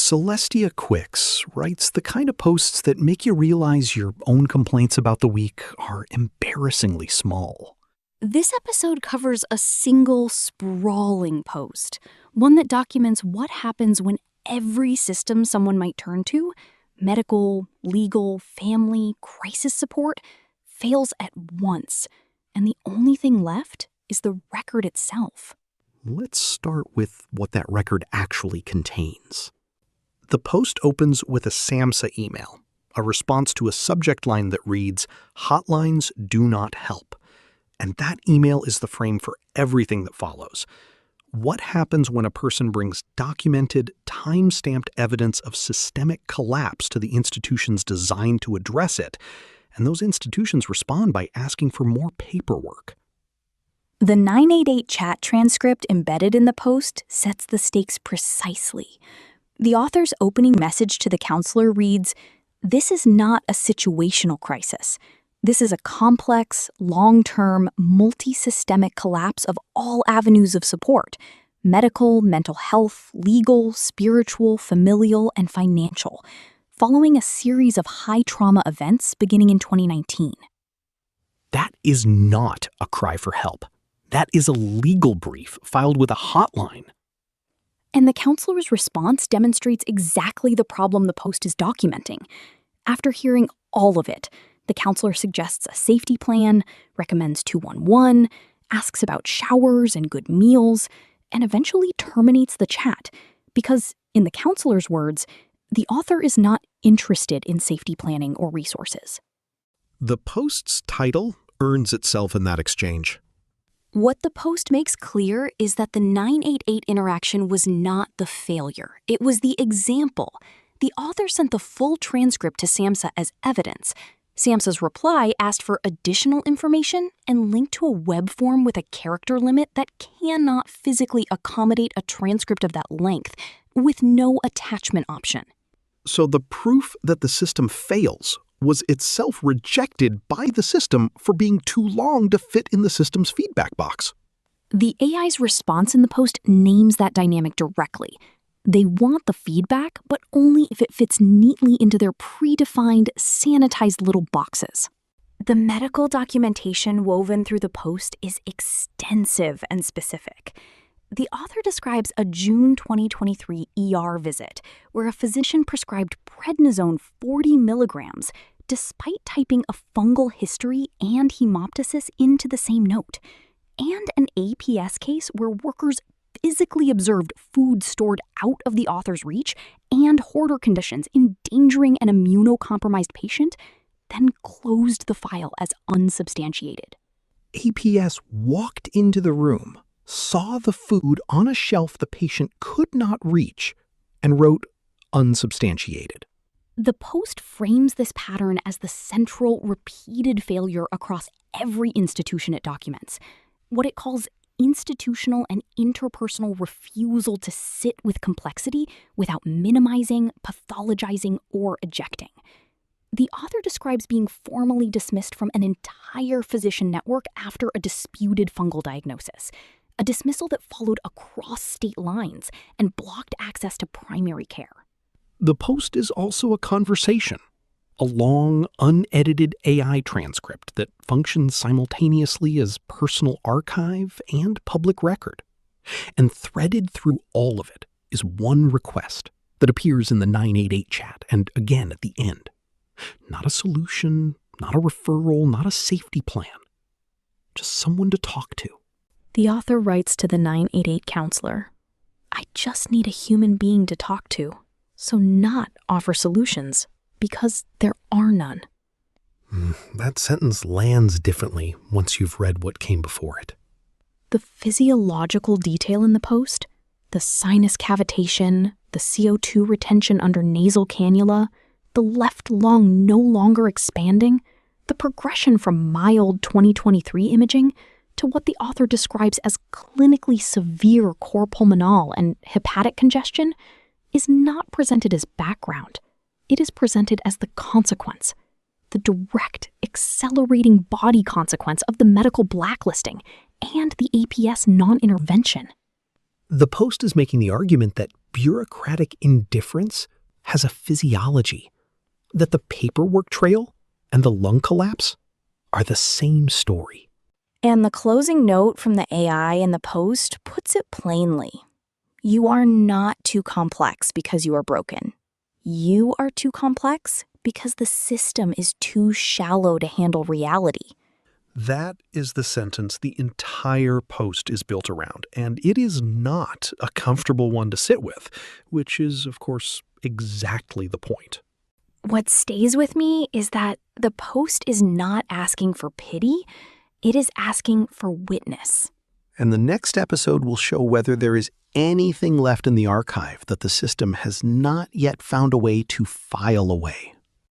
Celestia Quicks writes the kind of posts that make you realize your own complaints about the week are embarrassingly small. This episode covers a single sprawling post, one that documents what happens when every system someone might turn to, medical, legal, family, crisis support, fails at once, and the only thing left is the record itself. Let's start with what that record actually contains. The post opens with a SAMHSA email, a response to a subject line that reads, "Hotlines do not help." And that email is the frame for everything that follows. What happens when a person brings documented, time-stamped evidence of systemic collapse to the institutions designed to address it, and those institutions respond by asking for more paperwork? The 988 chat transcript embedded in the post sets the stakes precisely. The author's opening message to the counselor reads, "This is not a situational crisis. This is a complex, long-term, multi-systemic collapse of all avenues of support: medical, mental health, legal, spiritual, familial, and financial, following a series of high-trauma events beginning in 2019. That is not a cry for help. That is a legal brief filed with a hotline. And the counselor's response demonstrates exactly the problem the post is documenting. After hearing all of it, the counselor suggests a safety plan, recommends 211, asks about showers and good meals, and eventually terminates the chat because, in the counselor's words, the author is not interested in safety planning or resources. The post's title earns itself in that exchange. What the post makes clear is that the 988 interaction was not the failure. It was the example. The author sent the full transcript to SAMHSA as evidence. SAMHSA's reply asked for additional information and linked to a web form with a character limit that cannot physically accommodate a transcript of that length, with no attachment option. So the proof that the system fails was itself rejected by the system for being too long to fit in the system's feedback box. The AI's response in the post names that dynamic directly. They want the feedback, but only if it fits neatly into their predefined, sanitized little boxes. The medical documentation woven through the post is extensive and specific. The author describes a June 2023 ER visit where a physician prescribed Prednisone 40 milligrams despite typing a fungal history and hemoptysis into the same note, and an APS case where workers physically observed food stored out of the author's reach and hoarder conditions endangering an immunocompromised patient, then closed the file as unsubstantiated. APS walked into the room, saw the food on a shelf the patient could not reach, and wrote unsubstantiated. The post frames this pattern as the central, repeated failure across every institution it documents. What it calls institutional and interpersonal refusal to sit with complexity without minimizing, pathologizing, or ejecting. The author describes being formally dismissed from an entire physician network after a disputed fungal diagnosis, a dismissal that followed across state lines and blocked access to primary care. The post is also a conversation, a long, unedited AI transcript that functions simultaneously as personal archive and public record. And threaded through all of it is one request that appears in the 988 chat and again at the end. Not a solution, not a referral, not a safety plan. Just someone to talk to. The author writes to the 988 counselor, "I just need a human being to talk to, so not offer solutions, because there are none." That sentence lands differently once you've read what came before it. The physiological detail in the post, the sinus cavitation, the CO2 retention under nasal cannula, the left lung no longer expanding, the progression from mild 2023 imaging to what the author describes as clinically severe cor pulmonale and hepatic congestion, is not presented as background. It is presented as the consequence, the direct, accelerating body consequence of the medical blacklisting and the APS non-intervention. The post is making the argument that bureaucratic indifference has a physiology, that the paperwork trail and the lung collapse are the same story. And the closing note from the AI in the post puts it plainly. You are not too complex because you are broken. You are too complex because the system is too shallow to handle reality. That is the sentence the entire post is built around, and it is not a comfortable one to sit with, which is, of course, exactly the point. What stays with me is that the post is not asking for pity, it is asking for witness. And the next episode will show whether there is anything left in the archive that the system has not yet found a way to file away.